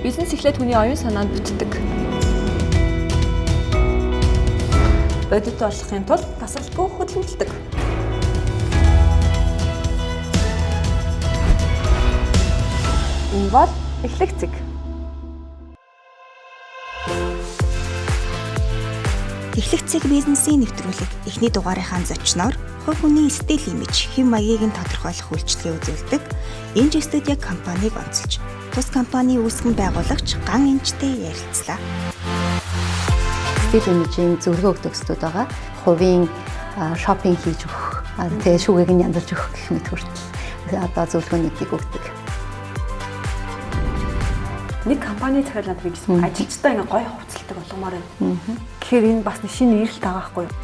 Бизнес эхлээд хүний оюун санаанд бүтдэг. Бодит болохын тулд тасралтгүй хөдөлмөрлөдөг. Энэ бол эхлэх цэг. Эхлэх цэг бизнесийн нэвтрүүлэг эхний дугаарынхаа зочноор хувь хүний стил имиж, хэм маягийг нь тодорхойлох үйлчлэгээ үзүүлдэг Инж студио компанийг онцолж, тус компани үүсгэн байгуулагч Ган Инжтэй ярилцлаа. Стил имижийн зөвлөгөө өгдөг студ байгаа. Хувийн шопинг хийж өгөх, тэгээ шүүгийг нь янзалж өгөх гэх мэт хүртэл одоо зөвлөгөөнүүдийг өгдөг. Нэг компани захиалгад хийжсэн ажилчдаа ингээ гоё хувцалдаг болгомоор байна. Тэгэхээр энэ бас нэг шинэ эрэлт байгаа байхгүй юу?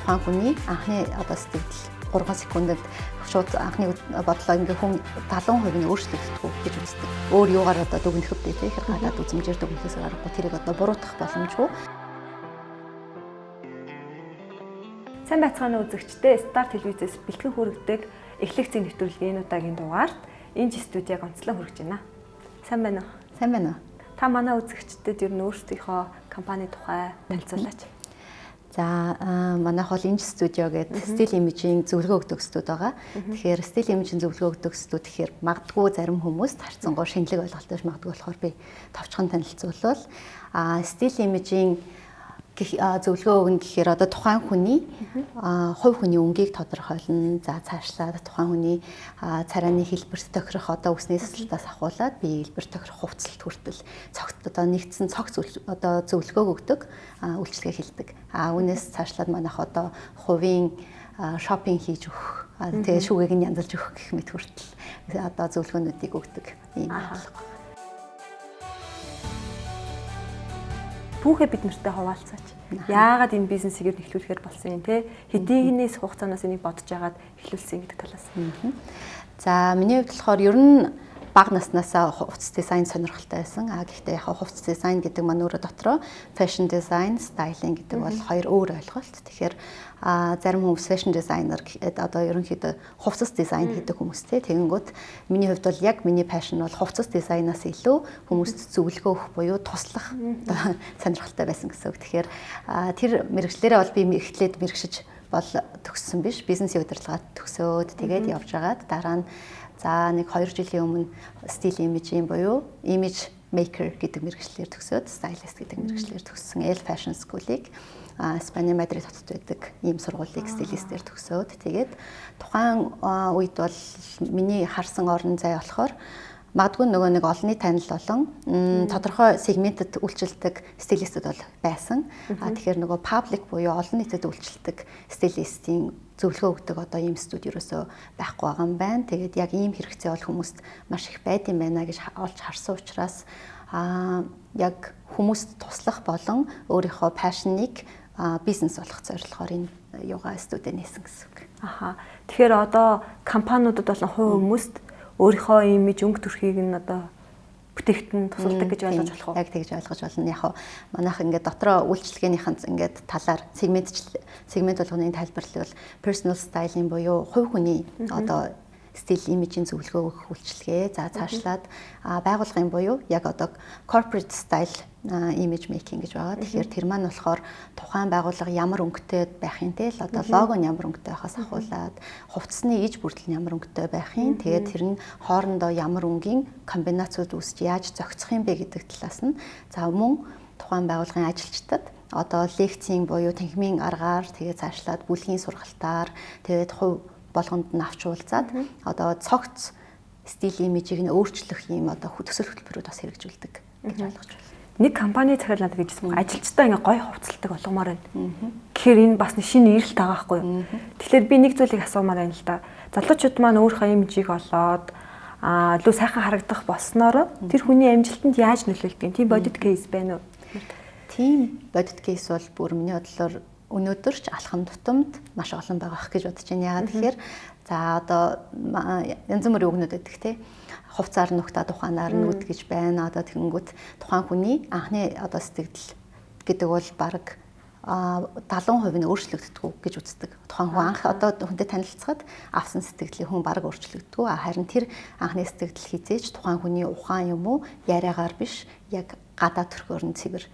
Тухайн хүний анхны одоо сэтгэл 3 секундэд шууд анхны бодлоо ингээ хүн 70% нь өөрчлөгддөг гэж үздэг. Өөр юугаар одоо дүгнэх вэ те ихэр гадаад үзмжээр дүгнэхээс гарахгүй тэрийг одоо буруутгах боломжгүй. Сайн байцгаана үзэгчдээ Стар телевизээс бэлтгэн хүргэдэг эхлэх цэг нэвтрүүлгийн энэ удаагийн дугаарт Инж студиог онцлон хүргэж байна. Сайн байна уу? Сайн байна уу? Та манай үзэгчдэд ер нь өөрсдийнхөө компани тухай танилцуулаач. За манайх бол Инж студио гэдэг стил имижийн зөвлөгөө өгдөг студ байгаа. Тэгэхээр стил имижийн зөвлөгөө өгдөг студ гэхээр магадгүй зарим хүмүүст харьцангуй шинэлэг ойлголттой магадгүй болохоор би товчхон танилцуулвал стил имижийн зөвлөгөө өгнө гэхээр одоо тухайн хүний хувь хүний өнгийг тодорхойлно. За цаашлаад тухайн хүний царайны хэлбэрт тохирох одоо үсний сэлтээс ахуулаад бие хэлбэр тохирох хувцалт хүртэл цогт одоо нэгдсэн цогц одоо зөвлөгөө өгдөг үйлчлэгээ хэлдэг. Үүнээс цаашлаад манайх одоо хувийн шопинг хийж өгөх, тэгээ шүүгийг нь янзалж өгөх гэх мэт хүртэл одоо зөвлөгөөнүүдийг өгдөг юм байна. Түүхээ бид нартай хуваалцаач. Яагаад энэ бизнесийг эхлүүлэхээр болсон юм те? Хэдийнээс хугацаанаас энийг бодож агаад эхлүүлсэн гэдэг талаас. За миний хувьд болохоор ер нь бага наснаасаа хувцас дизайн сонирхолтой байсан. Гэхдээ яг хувцас дизайн гэдэг маань өөрөө дотроо fashion design, styling гэдэг бол хоёр өөр ойлголт. Тэгэхээр зарим хүмүүс fashion designer одоо ерөнхийдөө хувцас дизайн хийдэг хүмүүстэй. Тэгэнгүүт миний хувьд бол яг миний passion бол хувцас дизайнаас илүү хүмүүст зөвлөгөө өгөх буюу туслах сонирхолтой байсан гэсэн үг. Тэгэхээр тэр мэргэжлэрээ бол би эхлээд мэргэшиж бол төгссөн биш. Бизнесийн удирдлагад төгсөөд тэгээд явж байгаад дараа нь за нэг 2 жилийн өмнө стил имижийн буюу image maker гэдэг мэргэжлэр төгсөөд stylist гэдэг мэргэжлэр төгссөн L Fashion School-ыг Испани Мадрид хотод байдаг ийм сургуулийг стилистээр төгсөөд тэгээд тухайн үед бол миний харсан орон зай болохоор магадгүй нөгөө нэг олонний танил болон тодорхой сегментэд үйлчилдэг стилистүүд бол байсан. Тэгэхээр нөгөө public буюу олон нийтэд үйлчилдэг стилистийн зөвлөгөө өгдөг одоо ийм студ ерөөсөө байхгүй байгаа юм байна. Тэгээд яг ийм хэрэгцээ бол хүмүүст маш их байд юм байна гэж олж харсан учраас яг хүмүүст туслах болон өөрийнхөө пашныг бизнес болгох зорилгоор энэ юугаа студид нээсэн гэсэн үг. Тэгэхээр одоо компаниудад болон хувь хүмүүст өөрийнхөө имиж өнгө төрхийг нь одоо бүтээгтэн тусалдаг гэж ойлгож болох уу? Яг тэгж ойлгож болно. Яг манайх ингээд дотроо үйлчлэгээнийхэн ингээд талаар сегмент болгоны тайлбарлал бол personal styling буюу хувь хүний одоо стил имижийн зөвлөгөө өгөх үйлчлэгээ. За цаашлаад байгууллагын буюу яг одоо corporate style image making гэж байгаа. Тэгэхээр тэр маань болохоор тухайн байгууллага ямар өнгөтэй байх юм те л одоо лого нь ямар өнгөтэй байхаас ахуулаад хувцсны иж бүрдэл нь ямар өнгөтэй байх юм. Тэгээд тэр нь хоорондоо ямар өнгийн комбинацууд үүсч яаж зохицох юм бэ гэдэг талаас нь за мөн тухайн байгууллагын ажилчдад одоо лекцийн буюу танхимын аргаар тэгээд цаашлаад бүлгийн сургалтаар тэгээд хувь болгонд нь авч уулзаад одоо цогц стил имижийг нь өөрчлөх юм одоо төсөл хөтөлбөрүүд бас хэрэгжүүлдэг гэж ойлгож байна. Нэг компани захиалгад гэжсэн ажилчдаа ингээ гоё хувцалдаг болгомоор байна. Тэгэхээр энэ бас нэг шинэ эрэлт байгаа байхгүй юу? Тэгэхээр би нэг зүйлийг асуумаар байна л да. Залуучууд маань өөрийнхөө имижийг олоод илүү сайхан харагдах болсноор тэр хүний амжилтанд яаж нөлөөлдөг юм? Тийм бодит кейс байна уу? Тийм бодит кейс бол бүр миний бодлоор өнөөдөр ч алхам тутамд маш олон байгаа гэж бодож байна. Яагаад тэгэхээр за одоо янз бүрийн үгнүүд өгдөг те. Хувцаар нухтаад ухаанаар нүд гэж байна. Одоо тэгэнгүүт тухайн хүний анхны одоо сэтгэл гэдэг бол баг 70% нь өөрчлөгддөг гэж үздэг. Тухайн хүн анх одоо хүнтэй танилцахад авсан сэтгэлийн хүн баг өөрчлөгддөг. Харин тэр анхны сэтгэл хизээж тухайн хүний ухаан юм уу яриагаар биш яг гадаа төрхөөр нь цэвэр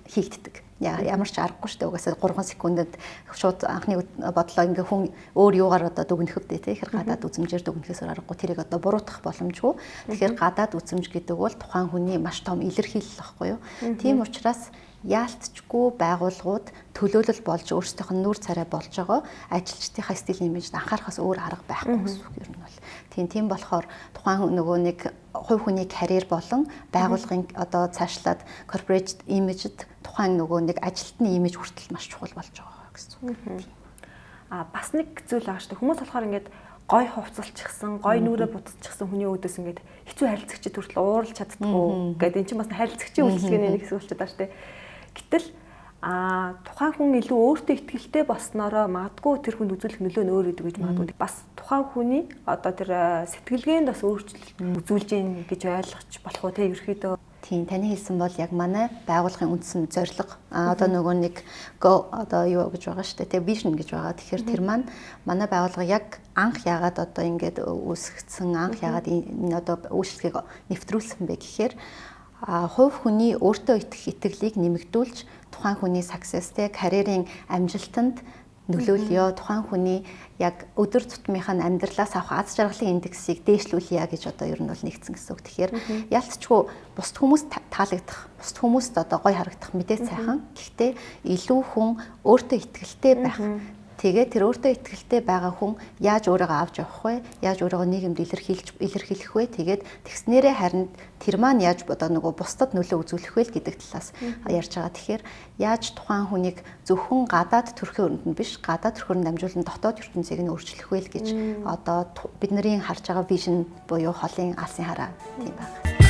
хийгддэг. Ямар ч аргагүй шүү дээ. Угаасаа 3 секундэд шууд анхны бодлоо ингээ хүн өөр юугаар одоо дүгнэхв дээ тий. Тэгэхээр гадаад үзмжээр дүгнэхээс аргагүй тэрийг одоо буруутгах боломжгүй. Тэгэхээр гадаад үзмж гэдэг бол тухайн хүний маш том илэрхийлэл байхгүй юу? Тийм учраас яалтчгүй байгууллагууд төлөөлөл болж өөрсдийнх нь нүүр царай болж байгаа ажилчдынхаа стилийн имижд анхаарахаас өөр арга байхгүй гэсэн үг юм бол. Тийм болохоор тухайн нөгөө нэг хувь хүний карьер болон байгууллагын одоо цаашлаад corporate image-д тухайн нөгөө нэг ажилтны имиж хүртэл маш чухал болж байгаа гэсэн үг. Бас нэг зүйл байгаа шүү дээ. Хүмүүс болохоор ингээд гой хувцалчихсан, гой нүрэ бутчихсан хүний өөдөөс ингээд хэцүү харилцагчид хүртэл ууралж чаддгүй гэдэг энэ чинь бас харилцагчийн үйлчлэгээний нэг хэсэг болчиход байгаа шүү дээ. Гэтэл тухайн хүн илүү өөртөө ихтэй болсноороо магадгүй тэр хүнд үзүүлэх нөлөө нь өөр гэдэг гэж магадгүй. Бас тухайн хүний одоо тэр сэтгэлгээнд бас өөрчлөлт үзүүлж гин гэж ойлгож болох уу те ерөөхдөө. Тийм таны хэлсэн бол яг манай байгууллагын үндсэн зорилго одоо нөгөө нэг go одоо юу гэж байгаа шүү дээ те vision гэж байгаа. Тэгэхээр тэр маань манай байгууллага яг анх яагаад одоо ингээд үүсгэсэн анх яагаад энэ одоо үйлчлэгийг нэвтрүүлсэн бэ гэхээр хувь хүний өөртөө итгэх итгэлийг нэмэгдүүлж тухайн хүний success-тэй карьерийн амжилтанд нөлөөлөё. Тухайн хүний яг өдөр тутмынхаа амьдралаас авах аз жаргалын индексийг дээшлүүлье гэж одоо ер нь бол нэгдсэн гэсэн үг. Тэгэхээр ялцчгүй бусд хүмүүст таалагдах, бусд хүмүүст одоо гоё харагдах мэдээ сайхан. Гэхдээ илүү хүн өөртөө итгэлтэй байх. Тэгээд тэр өөртөө итгэлтэй байгаа хүн яаж өөрийгөө авч явах вэ? Яаж өөрийгөө нийгэмд илэрхийлэх вэ? Тэгээд тэгснээрээ харин тэр маань яаж одоо нөгөө бусдад нөлөө үзүүлэх вэ гэдэг талаас ярьж байгаа. Тэгэхээр яаж тухайн хүнийг зөвхөн гадаад төрхийн өрөнд нь биш, гадаад төрхөөр дамжуулан дотоод ертөнцийг нь өөрчлөх вэ гэж одоо бидний харж байгаа вижн буюу холын алсын хараа тийм байна.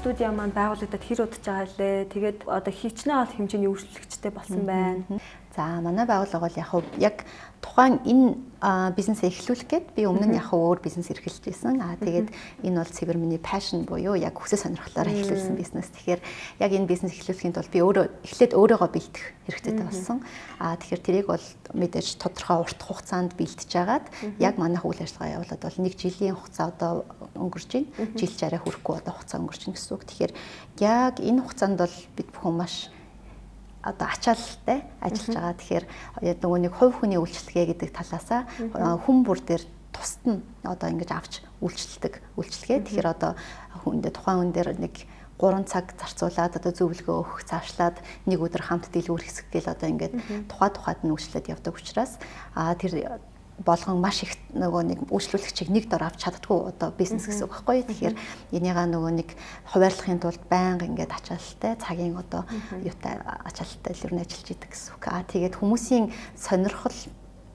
Студио маань байгуулагдаад хэр удаж байгаа лээ. Тэгээд одоо хичнээн ол хэмжээний үйлчлэгчтэй болсон байна. За манай байгууллага бол яг тухайн энэ бизнесээ эхлүүлэх гээд би өмнө нь өөр бизнес эрхэлж байсан. Тэгээд энэ бол цэвэр миний passion буюу яг хүсэл сонирхлоор эхлүүлсэн бизнес. Тэгэхээр яг энэ бизнес эхлүүлэхийн тулд би эхлээд өөрийгөө бэлдэх хэрэгтэй болсон. Тэгэхээр тэрийг бол мэдээж тодорхой урт хугацаанд бэлдэж агаад яг манайх үйл ажиллагаа явуулаад бол 1 жилийн хугацаа одоо өнгөрч байна. Жил чараа хүрэхгүй одоо хугацаа өнгөрч байна гэсэн үг. Тэгэхээр яг энэ хугацаанд бол бид бүхэн маш одоо ачаалалтай ажиллаж байгаа. Тэгэхээр нөгөө нэг хувь хүний үйлчлэгээ гэдэг талаасаа хүн бүр дээр тусад нь одоо ингэж авч үйлчлэгээ. Тэгэхээр одоо тухайн хүн дээр нэг 3 цаг зарцуулаад одоо зөвлөгөө өгөх, цаашлаад нэг өдөр хамт дэлгүүр хэсэг гэл одоо ингээд тухайд нь үйлчлээд явдаг учраас тэр болгон маш их нөгөө нэг үйлчлүүлэгчийг нэг дор авч чаддгүй одоо бизнес гэсэн үг байхгүй. Тэгэхээр энийгээ нөгөө нэг хуваарлахын тулд байнга ингээд ачаалттай цагийн одоо юутай ачаалттай л ер нь ажиллаж идэг гэсэн үг. Тэгээд хүмүүсийн сонирхол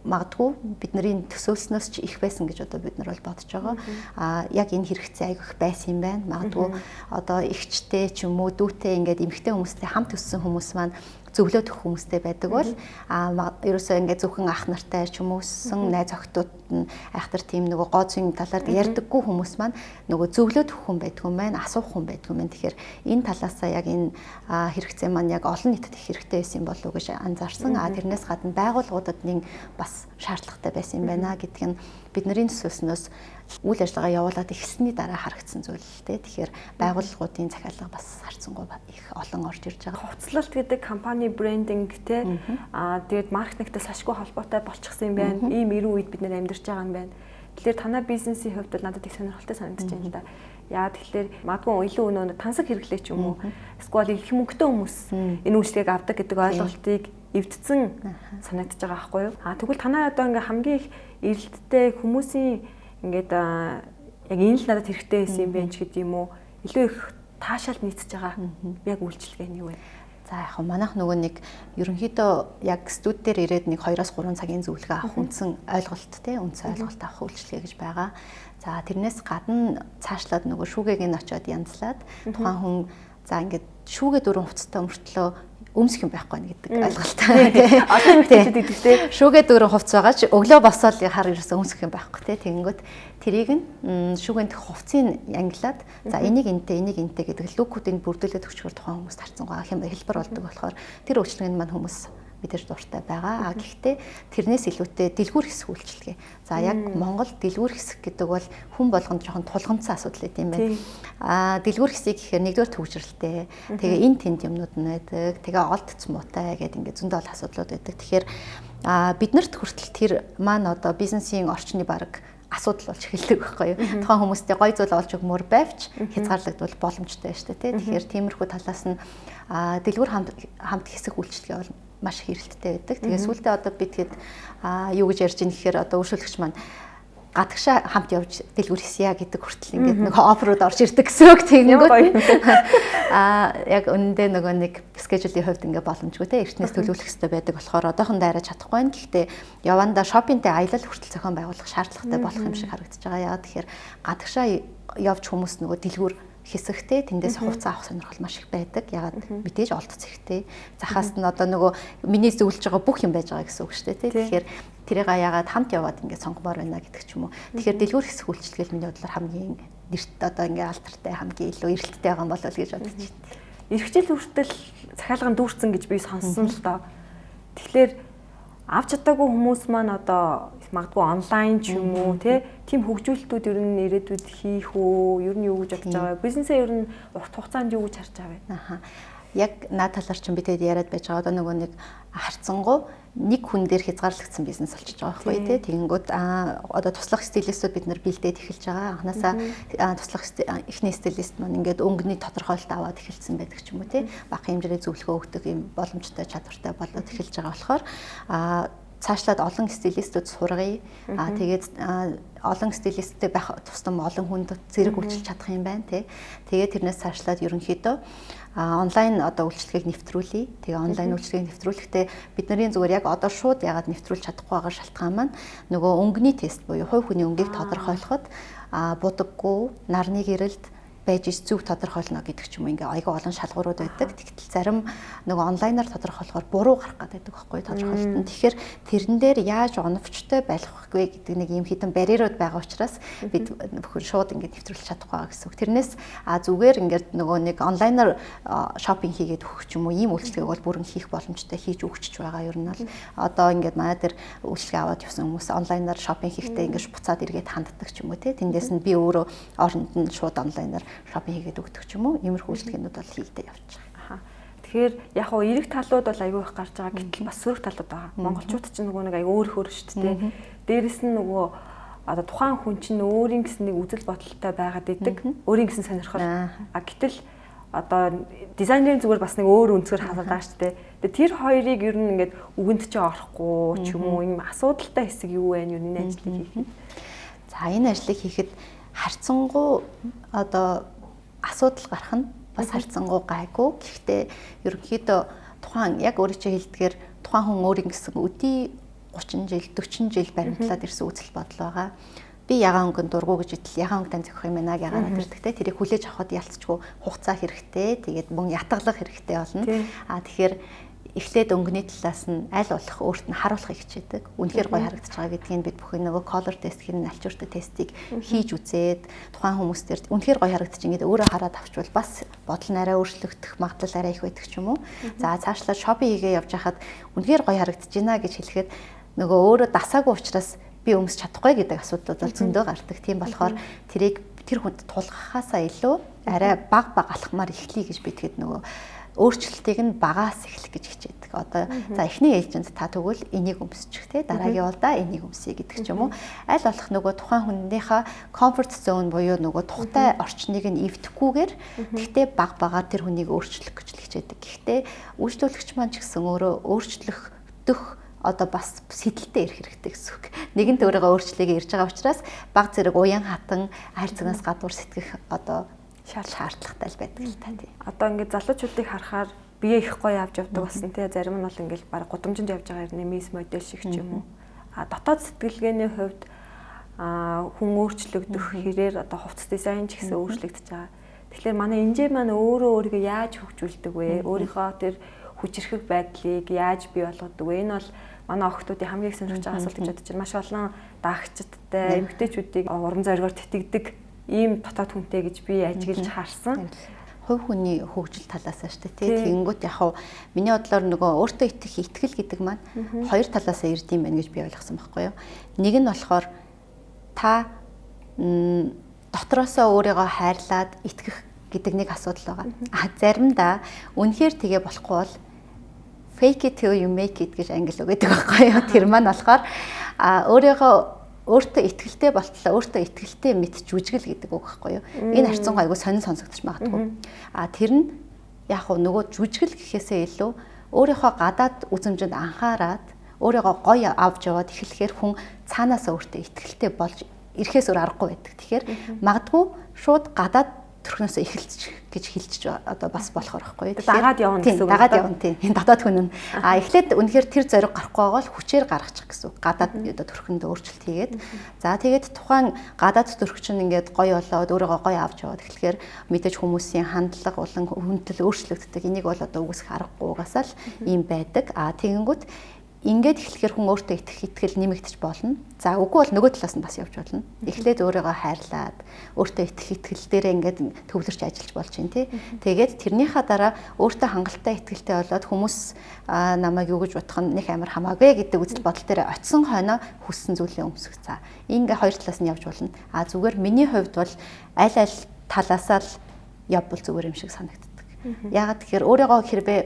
магадгүй бидний төсөөлснөөс ч их байсан гэж одоо бид нар бол бодож байгаа. Яг энэ хэрэгцээ айгүйх байсан юм байна. Магадгүй одоо эгчтэй ч юм уу дүүтэй ингээд эмэгтэй хүмүүстэй хамт өссөн хүмүүс маань зөвлөд өгөх хүмүүстэй байдаг бол ерөөсөө ингээд зөвхөн ах нартай ч юм uuсэн найз охтууд нь айхтар тийм нөгөө гооцын талаар ярьдаггүй хүмүүс маань нөгөө зөвлөд өгөх хүн байдгүй маань асуух хүн байдгүй маань. Тэгэхээр энэ талаасаа яг энэ хэрэгцээ маань яг олон нийтэд их хэрэгтэй байсан болов уу гэж анзаарсан. Тэрнээс гадна байгууллагуудад нэг бас шаардлагатай байсан юм байна гэдг нь бидний төсөөснөөс үйл ажиллагаа явуулаад ихсний дараа харагдсан зүйл л дээ. Тэгэхээр байгууллагуудын захиалга бас харцсангүй их олон орж ирж байгаа. Хувцлалт гэдэг компани брендинг те тэгээд маркетингтэй сашгүй холбоотой болчихсон юм байна. Ийм эрүүл үед бид нэр амьдарч байгаа юм байна. Тэгэхээр танай бизнесийн хувьд бол надад их сонирхолтой санагдаж байна л да. Яа тэгэхээр магадгүй илүү өнөө тансаг хэрэглээ ч юм уу. Эсвэл их мөнгөтэй хүмүүс энэ үйлчлэгийг авдаг гэдэг ойлголтыг эвдсэн санагдаж байгаа байхгүй юу? Тэгвэл танай одоо ингээ хамгийн их эрэлттэй хүмүүсийн ингээд яг энэ л надад хэрэгтэй байсан юм байна ч гэдэг юм уу. Илүү их таашаал нийцэж байгаа яг үйлчлэгээ нь юу вэ? За яг манайх нөгөө нэг ерөнхийдөө яг студ дээр ирээд нэг 2-3 цагийн зөвлөгөө авах үндсэн ойлголт те үндсэн ойлголт авах үйлчлэгээ гэж байгаа. За тэрнээс гадна цаашлаад нөгөө шүүгээг нь очиод янзлаад тухайн хүн за ингээд шүүгээ 4 хувцастай мөртлөө өмсөх юм байхгүй нэ гэдэг ойлголттой. Одоо эмэгтэйчүүд гэдэг те. Шүүгээ дөрөв хувц байгаа ч өглөө босоод хар ерөөсөө өмсөх юм байхгүй те. Тэгэнгүүт тэрийг нь шүүгэнд хувцсыг ангилаад за энийг энтэй гэдэг лүкүүдийг бүрдүүлээд өгчгөр тухайн хүмүүст харцсан байгаа хэм хэлбэр болдог болохоор тэр үйлчлэгэнд маань хүмүүс мэдээж дуртай байгаа. Гэхдээ тэрнээс илүүтэй дэлгүүр хэсэг үйлчлэгээ. За яг Монгол дэлгүүр хэсэг гэдэг бол хүн болгонд жоохон тулгамдсан асуудал гэдэг юм байна. Дэлгүүр хэсэг гэхээр нэгдүгээр төвжрэлтэй. Тэгээ эн тэнд юмнууд нь байдаг. Тэгээ олдц муутай гэдэг ингээд зөндөө бол асуудлууд байдаг. Тэгэхээр биднэрт хүртэл тэр маань одоо бизнесийн орчны баг асуудал болж эхэлдэг байхгүй юу. Тухайн хүмүүстэй гой зүйл олж өгмөр байвч хязгаарлагдвал боломжтой шүү дээ. Тэгэхээр тиймэрхүү талаас нь дэлгүүр хамт хэсэг үйлчлэгээ бол маш их эрэлттэй байдаг. Тэгээ сүүлдээ одоо бид тэгэд юу гэж ярьж ийн гэхээр одоо өршөөлөгч маань гадагшаа хамт явж дэлгүүр хийсье гэдэг хүртэл ингээд нөгөө оффрууд орж ирдэг гэсэн үг тэгэнгүүт яг үнэндээ нөгөө нэг скежулийн хувьд ингээд боломжгүй те эртнээс төлөвлөх хэрэгтэй байдаг болохоор одоохондоо арай чадахгүй байна. Гэхдээ явандаа шопинтэй аялал хүртэл зохион байгуулах шаардлагатай болох юм шиг харагдаж байгаа. Яагаад тэгэхээр гадагшаа явж хүмүүс нөгөө дэлгүүр хэсэгтэй тэндээс хувцас авах сонирхол маш их байдаг. Ягаад мэдээж олдц ихтэй. Захаас нь одоо нөгөө миний зөвлөж байгаа бүх юм байж байгаа гэсэн үг шүү дээ. Тэгэхээр тэрийг яагаад хамт яваад ингээд сонгомоор байна гэдэг ч юм уу. Тэгэхээр дэлгүүр хэсэг үйлчлэгээл миний бодлоор хамгийн нэрт одоо ингээд алдартай хамгийн илүү эрэлттэй байгаа юм болов гэж бодож байна. Эрхчил хүртэл захиалгын дүүрсэн гэж би сонссон л доо. Тэгэхээр авч чадаагүй хүмүүс маань одоо магадгүй онлайн ч юм уу тийм хөгжүүлэлтүүд ер нь ирээдүйд хийх үү? Ер нь юу гэж бодож байгаа вэ? Бизнесээ ер нь урт хугацаанд юу гэж харж байгаа вэ? Яг наад талаар чинь бид яриад байж байгаа одоо нөгөө нэг харцсангуу нэг хүн дээр хязгаарлагдсан бизнес болчихж байгаа байхгүй тий. Тэгэнгүүт одоо туслах стилистүүд бид нар бэлдээд эхэлж байгаа. Анханасаа туслах эхний стилист маань ингээд өнгөний тодорхойлолт аваад эхэлсэн байдаг ч юм уу тий. Бага хэмжээний зөвлөгөө өгдөг юм боломжтой чадвартай болоод эхэлж байгаа болохоор цаашлаад олон стилистүүд сургая. Тэгээд олон стилисттэй байх тусдам олон хүнд зэрэг үйлчилж чадах юм байна тий. Тэгээд тэрнээс цаашлаад ерөнхийдөө онлайн одоо үйлчлэгийг нэвтрүүлье. Тэгээ онлайн үйлчлэгийг нэвтрүүлэхдээ бидний зүгээр яг одоо шууд ягаад нэвтрүүлж чадахгүй байгаа шалтгаан маань нөгөө өнгөний тест буюу хувь хүний өнгийг тодорхойлоход будаггүй, нарны гэрэлд байж зөв тодорхойлно гэдэг ч юм ингээ айгүй олон шалгуурууд байдаг. Тэгтэл зарим нөгөө онлайнаар тодорхойлохоор буруу гарах гэдэг байхгүй тодорхойлолт нь. Тэгэхээр тэрэн дээр яаж оновчтой байх вэ гэдэг нэг юм хитэн барьерууд байгаа учраас бид бүхэн шууд ингээ нэвтрүүлж чадахгүй байгаа гэсэн үг. Тэрнээс зүгээр ингээд нөгөө нэг онлайнаар шопинг хийгээд өгөх ч юм уу ийм үйлчлэгийг бол бүрэн хийх боломжтой хийж өгч байгаа. Ер нь бол одоо ингээд манай дээр үйлчлэг аваад явсан хүмүүс онлайнаар шопинг хийхдээ ингээд буцаад эргээд ханддаг ч юм уу тий. Тэндээс нь би өөрөө оронд нь шууд онлайнаар шопинг хийгээд өгдөг ч юм уу иймэрхүү үйлчлэгнүүд бол хийгдэж явж байгаа. Тэгэхээр яг хоо эрэг талууд бол аягүй их гарч байгаа гэтэл бас сөрөг талууд байгаа. Монголчууд ч нөгөө нэг аягүй өөр шүү дээ. Дээрэс нь нөгөө одоо тухайн хүн чинь өөрийн гэсэн нэг үзэл бодолтой байгаад идэг. Өөрийн гэсэн сонирхол. Гэтэл одоо дизайнерын зүгээр бас нэг өөр өнцгөр хадгалаа шүү дээ. Тэгээ тэр хоёрыг ер нь ингээд үгэнд ч орохгүй ч юм уу ийм асуудалтай хэсэг юу вэ? Юу энэ ажлыг хийх. За энэ ажлыг хийхэд харцсангуу одоо асуудал гарах нь бас харцсангуу гайгүй. Гэхдээ ерөнхийдөө тухайн яг өөрөө чи хэлдгээр тухайн хүн өөрийн гэсэн үдий 30 жил 40 жил баримтлаад ирсэн үзэл бодол байгаа. Би ягаан өнгөнд дургу гэж идэл ягаан өнгөнд зохих юм байна гэгаад ирдэгтэй. Тэрийг хүлээж авахд ялцчгүй хугацаа хэрэгтэй. Тэгээд мөн ятгалах хэрэгтэй болно. Тэгэхээр эхлээд өнгөний талаас нь аль болох өөрт нь харуулахыг хичээдэг. Үнэхээр гоё харагдаж байгаа гэдгийг бид бүхэн нөгөө color test гэх альчууртай тестийг хийж үзээд тухайн хүмүүстээр үнэхээр гоё харагдаж ингээд өөрөө хараад авчвал бас бодол нь арай өөрчлөгдөх магадлал арай их байдаг ч юм уу. За цаашлаа шопинг хийгээ явж хахад үнэхээр гоё харагдаж байна гэж хэлэхэд нөгөө өөрөө дасаагүй учраас би өмсч чадахгүй гэдэг асуудлууд бол зөндөө гардаг. Тийм болохоор тэрийг тэр хүнд тулгахаасаа илүү арай баг алхмаар эхлэе гэж би тэгэд нөгөө өөрчлөлтийг нь багаас эхлэх гэж хичээдэг. Одоо за эхний ээлжинд та тэгвэл энийг өмсчих те дараагийн удаа энийг өмсөе гэдэг ч юм уу. Аль болох нөгөө тухайн хүнийхээ comfort zone буюу нөгөө тухтай орчныг нь эвдэхгүйгээр гэхдээ баг багаар тэр хүнийг өөрчлөх гэж хичээдэг. Гэхдээ үйлчлүүлэгч маань ч гэсэн өөрөө өөрчлөгдөх одоо бас сэтэлтэй ирэх хэрэгтэй гэсэн үг. Нэгэн төрөйгөө өөрчлөлийг ирж байгаа учраас баг зэрэг уян хатан хайрцагнаас гадуур сэтгэх одоо шаардлагатай л байдаг л та тий. Одоо ингээд залуучуудыг харахаар бие их гоё авч явдаг болсон тий. Зарим нь бол ингээд баг гудамжинд явж байгаа юм мис модель шиг ч юм уу. Дотоод сэтгэлгээний хувьд хүн өөрчлөгдөх хэрээр одоо хувцас дизайн ч гэсэн өөрчлөгдөж байгаа. Тэгэхээр манай энэжээ маань өөрөө өөрийгөө яаж хөгжүүлдэг вэ? Өөрийнхөө тэр хүчирхэг байдлыг яаж бий болгодог вэ? Энэ бол манай охтуудын хамгийн их сонирхож байгаа асуулт гэж бодож байна. Маш олон даагчдтай, эмэгтэйчүүдийг уран зоригоор тэтгдэг ийм дотоод хүнтэй гэж би ажиглаж харсан. Хувь хүний хөгжил талаас нь шүү дээ. Тэгэнгүүт яг миний бодлоор нөгөө өөртөө итгэл гэдэг маань хоёр талаасаа ирд юм байна гэж би ойлгосон байхгүй юу. Нэг нь болохоор та дотроосоо өөрийгөө хайрлаад итгэх гэдэг нэг асуудал байгаа. Заримдаа үнэхээр тэгээ болохгүй бол fake it till you make it гэж англи үг гэдэг байхгүй юу. Тэр маань болохоор өөртөө итгэлтэй болтлоо, өөртөө итгэлтэй мэд жүжигл гэдэг үг байхгүй юу. Энэ харьцангуй айгүй сонин сонсогдож магадгүй. Тэр нь яг нөгөө жүжигл гэхээсээ илүү өөрийнхөө гадаад үзмжинд анхаарад өөрийгөө гоё авч яваад эхлэхээр хүн цаанаасаа өөртөө итгэлтэй болж ирэхээс өөр аргагүй байдаг. Тэгэхээр магадгүй шууд гадаад төрхнөөсөө эхэлчих гэж хэлчих одоо бас болохоор байхгүй. Дагаад явна гэсэн үг. Дагаад явна тийм. Энэ дотоод хүн нь эхлээд үнэхээр тэр зориг гарахгүй байгаа бол хүчээр гаргачих гэсэн үг. Гадаад одоо төрхөнд өөрчлөлт хийгээд. За тэгээд тухайн гадаад төрх чинь ингээд гоё болоод өөрийгөө гоё авч яваад эхлэхээр мэдээж хүмүүсийн хандлага болон хүндэтгэл өөрчлөгддөг. Энийг бол одоо үгүйсэх аргагүй угаасаа л ийм байдаг. Тэгэнгүүт ингээд эхлэхээр хүн өөртөө итгэл нэмэгдэж болно. За үгүй бол нөгөө талаас нь бас явж болно. Эхлээд өөрийгөө хайрлаад өөртөө итгэл дээрээ ингээд төвлөрч ажиллаж болж байна тий. Тэгээд тэрнийхээ дараа өөртөө хангалттай итгэлтэй болоод хүмүүс намайг юу гэж бодох нь нэг амар хамаагүй гэдэг үзэл бодол дээр очисон хойноо хүссэн зүйлээ өмсөх. За ингээ хоёр талаас нь явж болно. Зүгээр миний хувьд бол аль талаасаа л явбал зүгээр юм шиг санагддаг. Яагаад тэгэхээр өөрийгөө хэрвээ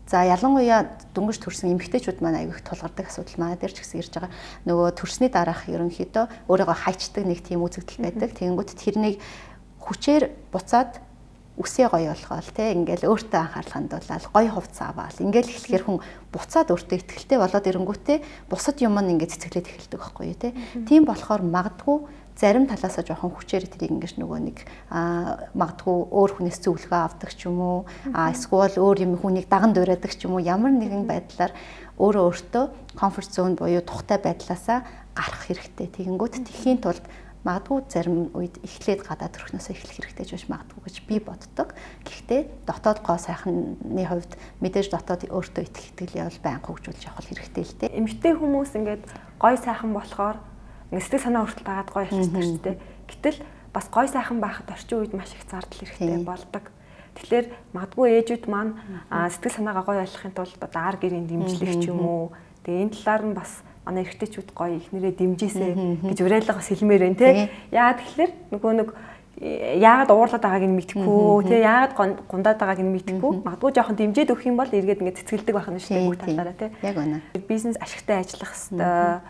за ялангуяа дөнгөж төрсэн эмэгтэйчүүд маань аягүй их тулгардаг асуудал манай дээр ч гэсэн ирж байгаа. Нөгөө төрсний дараах ерөнхийдөө өөрийгөө хайчдаг нэг тийм үзэгдэл байдаг. Тэгэнгүүт тэрнийг хүчээр буцаад үсээ гоё болгоол те ингээл өөртөө анхаарал хандуулаад гоё хувцас аваал ингээл эхлэхээр хүн буцаад өөртөө ихтэй болоод ирэнгүүтээ бусад юм нь ингээд цэцгэлээд эхэлдэг байхгүй юу те. Тийм болохоор магадгүй зарим талаасаа жоохон хүчээр тэрийг ингэж нөгөө нэг магадгүй өөр хүнээс зөвлөгөө авдаг ч юм уу эсвэл өөр юм хүнийг даган дуурайдаг ч юм уу ямар нэгэн байдлаар өөртөө комфорт зон буюу тухтай байдлаасаа гарах хэрэгтэй. Тэгэнгүүт тэхийн тулд магадгүй зарим үед эхлээд гадаад төрхнөөсөө эхлэх хэрэгтэй ч биш магадгүй гэж би боддог. Гэхдээ дотоод гоо сайхны хувьд мэдээж дотоод өөртөө итгэлээ бол байнга хөгжүүлж явах хэрэгтэй л дээ. Эмэгтэй хүмүүс ингээд гой сайхан болохоор сэтгэл санаа хүртэл дагаад гоё болчихдог шүү дээ. Гэтэл бас гоё сайхан байхад орчин үед маш их зардал хэрэгтэй болдог. Тэгэхээр магадгүй ээжүүд маань сэтгэл санаагаа гоё болгохын тулд аар гэрийн дэмжлэг ч юм уу. Тэгээ энэ талаар нь бас манай эрэгтэйчүүд гоё их нэрээ дэмжээсэй гэж уриалга бас хэлмээр байна те. Яагаад тэгэхээр нөгөө нэг яагаад уурлаад байгааг нь мэдэхгүй те яагаад гундаад байгааг нь мэдэхгүй магадгүй жоохон дэмжиж өгөх юм бол эргээд ингээд цэцгэлдэг байх нь шүү дээ бүх талаараа те. Яг үнэ. Бизнес ашигтай ажиллах хэвээр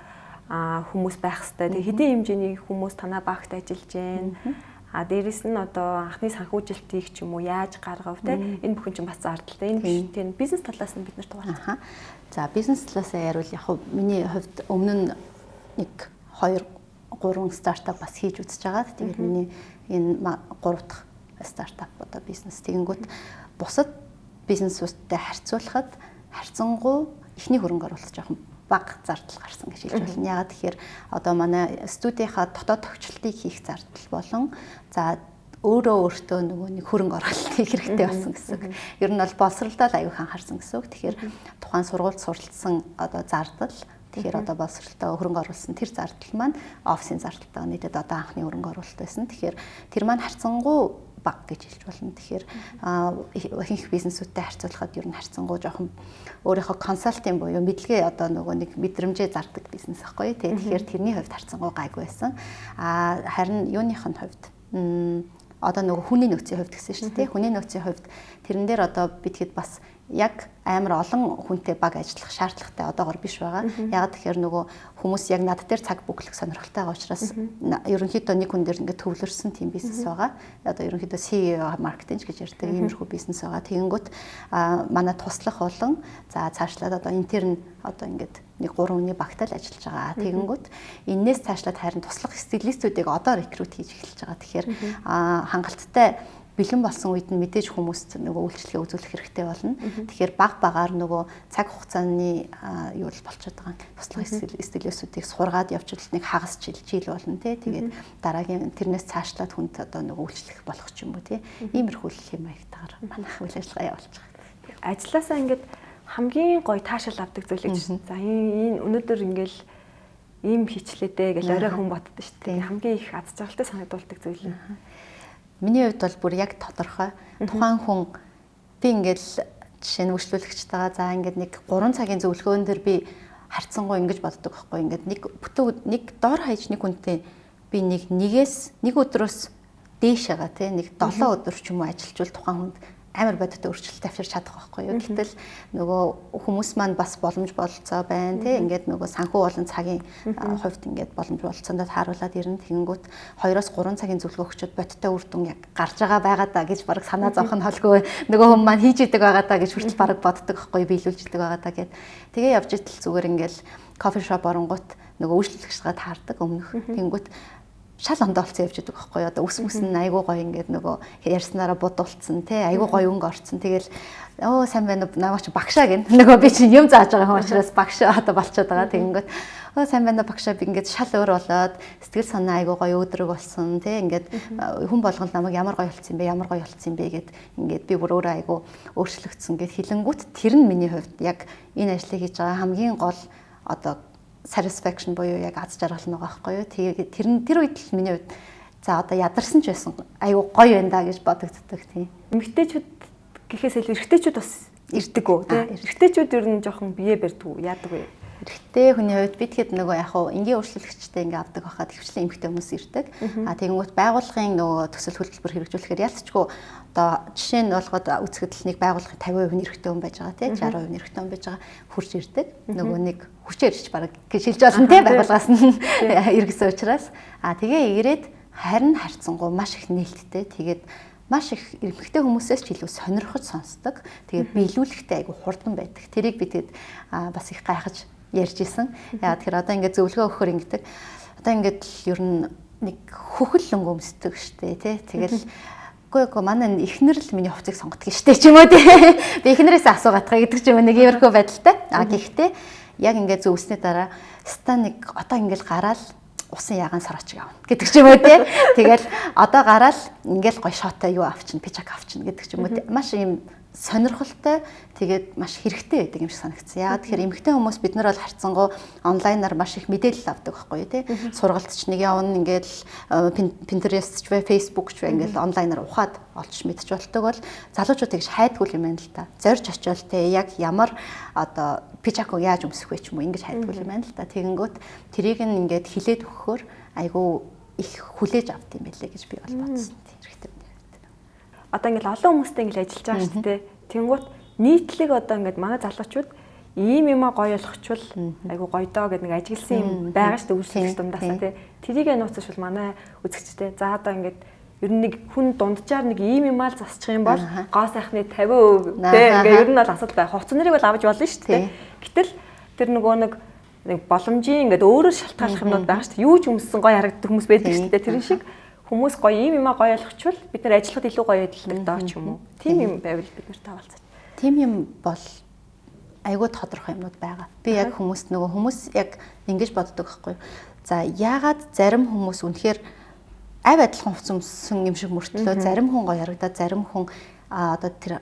хүмүүс байх хэвээр. Тэгээ хэдийн хэмжээний хүмүүс танаа багт ажиллаж байна. Дээрэс нь одоо анхны санхүүжилтийг ч юм уу яаж гаргав те энэ бүхэн чинь бас зардалтай. Энэ тийм бизнес талаас нь бид нарт тугаалцсан. За бизнес талаасаа яривал яг миний хувьд өмнө нь 1 2 3 стартап бас хийж үзэж байгаа. Тэгээд миний энэ 3 дахь стартап одоо бизнес тэгэнгүүт бусад бизнесүүдтэй харьцуулахад харьцангуй ихний хөрөнгө оруулалт жоохон бага зардал гарсан гэж хэлж байна. Яагаад тэгэхээр одоо манай студийнхаа дотоод тохиолдлыг хийх зардал болон за өөртөө нөгөө нэг хөрөнгө оруулалт хийх хэрэгтэй болсон гэсэн. Ер нь бол боловсролдоо аюух анхаарсан гэсэн үг. Тэгэхээр тухайн сургуульд суралцсан одоо зардал тэгэхээр одоо боловсролтой хөрөнгө оруулсан тэр зардал маань офисын зардалтай нийтэд одоо анхны хөрөнгө оруулалт байсан. Тэгэхээр тэр маань харьцангуй бага гэж хэлж болно. Тэгэхээр ихэнх бизнесүүдтэй харьцуулахад ер нь харьцангуй жоохон өөрийнхөө консалтинг буюу мэдлэгээ одоо нөгөө нэг мэдрэмжээ зардаг бизнес байхгүй тий. Тэгэхээр тэрний хувьд харьцангуй гайгүй байсан. Харин юуных нь хувьд одоо нөгөө хүний нөөцийн хувьд гэсэн шүү дээ. Хүний нөөцийн хувьд тэрэн дээр одоо битгэд бас яг амар олон хүнтэй баг ажиллах шаардлагатай одоогор биш байгаа. Ягаад тэгэхээр нөгөө хүмүүс яг над дээр цаг бүглэх сонирхолтой байгаа учраас ерөнхийдөө нэг хүн дээр ингээд төвлөрсөн тийм бизнес байгаа. Одоо ерөнхийдөө CEO маркетинг гэж ярьдаг иймэрхүү бизнес байгаа. Тэгэнгүүт манай туслах болон за цаашлаад одоо интерн одоо ингээд нэг 3 хүний багтаал ажиллаж байгаа. Тэгэнгүүт энээс цаашлаад харин туслах стилистүүдийг одоо рекрут хийж эхэлж байгаа. Тэгэхээр хангалттай бэлэн болсон үед нь мэдээж хүмүүст нөгөө үйлчлэгээ үзүүлэх хэрэгтэй болно. Тэгэхээр баг багаар нөгөө цаг хугацааны юу л болчиход байгаа. Туслах стилистүүдийг сургаад явчихвал нэг хагас жил болно тий. Тэгээд дараагийн тэрнээс цаашлаад хүнд одоо нөгөө үйлчлэх болох ч юм уу тий. Иймэрхүү хэм маягтайгаар манайх үйл ажиллагаа явуулж байгаа. Ажлаасаа ингээд хамгийн гоё таашаал авдаг зүйлээ чинь. За энэ өнөөдөр ингээл ийм хийчлээдээ гэж орой хүн боддог шүү дээ. Хамгийн их аз жаргалтай санагдуулдаг зүйл юм. Миний хувьд бол бүр яг тодорхой. Тухайн хүн би ингээл жишээ нь үйлчлүүлэгчтэйгээ за ингээд нэг 3 цагийн зөвлөгөөн дээр би харьцангуй ингэж боддог байхгүй. Ингээд нэг доор хаяж нэг хүнтэй би нэгээс нэг өдрөөс дээш байгаа тийм нэг 7 өдөр ч юм уу ажиллажвал тухайн хүнд амар бодиттой өөрчлөлт авчирч чадах байхгүй юу. Гэтэл нөгөө хүмүүс маань бас боломж бололцоо байна тийм ингээд нөгөө санхүү болон цагийн хувьд ингээд боломж бололцоонд тааруулаад ирнэ. Тэгэнгүүт 2-3 цагийн зөвлөгөө өгчөд бодиттой үр дүн яг гарч байгаа даа гэж баг санаа зовх нь холгүй нөгөө хүмүүс маань хийж идэг байгаа даа гэж хүртэл баг боддог байхгүй юу, биелүүлждэг байгаа даа гэд. Тэгээ явж идэл зүгээр ингээд кофе шоп оронгууд нөгөө үйлчлэгчтэйгээ таардаг өмнөх. Тэгэнгүүт шал ондоо болцсон явж идэг байхгүй юу. Одоо ус нь айгуу гоё ингээд нөгөө ярьснараа будуулцсан тий айгуу гоё өнгө орцсон. Тэгэл оо сайн байна уу намайг чи багшаа гэн. Нөгөө би чи юм зааж байгаа хүн учраас багшаа одоо болчиход байгаа. Тэгэнгүүт оо сайн байна уу багшаа би ингээд шал өөр болоод сэтгэл санаа айгуу гоё өөдрөг болсон тий ингээд хүн болгонд намайг ямар гоё болцсон бэ ямар гоё болцсон бэ гэд ингээд би бүр өөрөө айгуу өөрчлөгдсөн гэд хэлэнгүүт тэр нь миний хувьд яг энэ ажлыг хийж байгаа хамгийн гол одоо satisfaction буюу яг аз жаргал нь байгаа байхгүй юу. Тэгээд тэр үед л миний хувьд за одоо ядарсан ч байсан айгу гоё байна да гэж бодогддог тийм. Эмэгтэйчүүд гэхээс илүү эрэгтэйчүүд бас ирдэг үү тийм. Эрэгтэйчүүд ер нь жоохон бие барьдаг уу яадаг вэ? Эрэгтэй хүний хувьд би тэгэхэд нөгөө яг хуу энгийн өөрчлөлтчтэй ингээ авдаг байхад хөвчлэн эмэгтэй хүмүүс ирдэг. Тэгэнгүүт байгууллагын нөгөө төсөл хөтөлбөр хэрэгжүүлэхээр ялцчгүй одоо жишээ нь болгоод үзэхэд л нэг байгууллагын 50% нэрхтээ хүн байж байгаа тийм 60% нэрхтээ хүн байж байгаа хурж ирдэг. Нөгөө нэг хүчээр ирж бараг гэж шилж болно тийм байгууллагаас нь иргэсэн учраас тэгээ ирээд харин харьцангуй маш их нээлттэй тэгээд маш их эмэгтэй хүмүүсээс ч илүү сонирхож сонсдог. Тэгээд биелүүлэхтэй айгу хурдан байдаг. Тэрийг би тэгээд бас их гайхаж ярьж исэн. Яа тэгэхээр одоо ингээд зөвлөгөө өгөхөр ингэдэг. Одоо ингээд ер нь нэг хөхөл өнгөмсдөг штэ тий. Тэгэл үгүй манай эхнэр л миний хувцыг сонгодог штэ ч юм уу тий. Би эхнэрээс асуугаадгаа гэдэг ч юм уу нэг иймэрхүү байдалтай. Гэхдээ яг ингээд зөвснээ дараа ста нэг одоо ингээд гараал усан ягаан сараач явна гэдэг ч юм уу тий. Тэгэл одоо гараал ингээд гой шотой юу авчин пижак авчин гэдэг ч юм уу. Маш юм сонирхолтой тэгээд маш хэрэгтэй байдаг юм шиг санагдсан. Яагаад тэгэхээр эмэгтэй хүмүүс бид нар бол харьцангуй онлайнаар маш их мэдээлэл авдаг байхгүй юу тий. Сургалт ч нэг явна ингээд Pinterest ч вэ Facebook ч вэ ингээд онлайнаар ухаад олж мэдчих болдог бол залуучууд тэгж хайдгүй юм байна л та. Зорж очивол тий яг ямар одоо пижако яаж өмсөх вэ ч юм уу ингэж хайдгүй юм байна л та. Тэгэнгүүт тэрийг ингээд хилээд өгөхөөр айгүй их хүлээж авт юм байлээ гэж би бол бодсон тий. Хэрэгтэй. Одоо ингээд олон хүмүүстэй ингээд ажиллаж байгаа шүү дээ. Тэнгуут нийтлэг одоо ингээд манай залуучууд ийм юмаа гоё болгочвол айгу гоё доо гэдэг нэг ажигласан юм байгаа шүү дээ үйлчлэгч дундаасаа тий. Тэрийг нууцшвал манай үзэгчтэй за одоо ингээд ер нь нэг хүн дунджаар нэг ийм юмаа л засчих юм бол гоо сайхны 50% тий ингээд ер нь бол асуудал бай. Хувц нарыг бол авч болно шүү дээ. Гэтэл тэр нөгөө нэг боломжийн ингээд өөрөө шалтгааллах юмнууд байгаа шүү дээ. Юу ч өмссөн гоё харагддаг хүмүүс байдаг шүү дээ. Тэр шиг хүмүүс гоё ийм юмаа гоё ойлгочвол бид нэр ажиллахад илүү гоё байдалтай доо ч юм уу. Тим юм байвал бид нарт тавалцаж. Тим юм бол айгүй тодорхой юмнууд байгаа. Би яг хүмүүс яг ингэж боддог байхгүй. За яагаад зарим хүмүүс үнэхээр авь адилхан хувц өмссөн юм шиг мөртлөө зарим хүн гоё харагдаад зарим хүн одоо тэр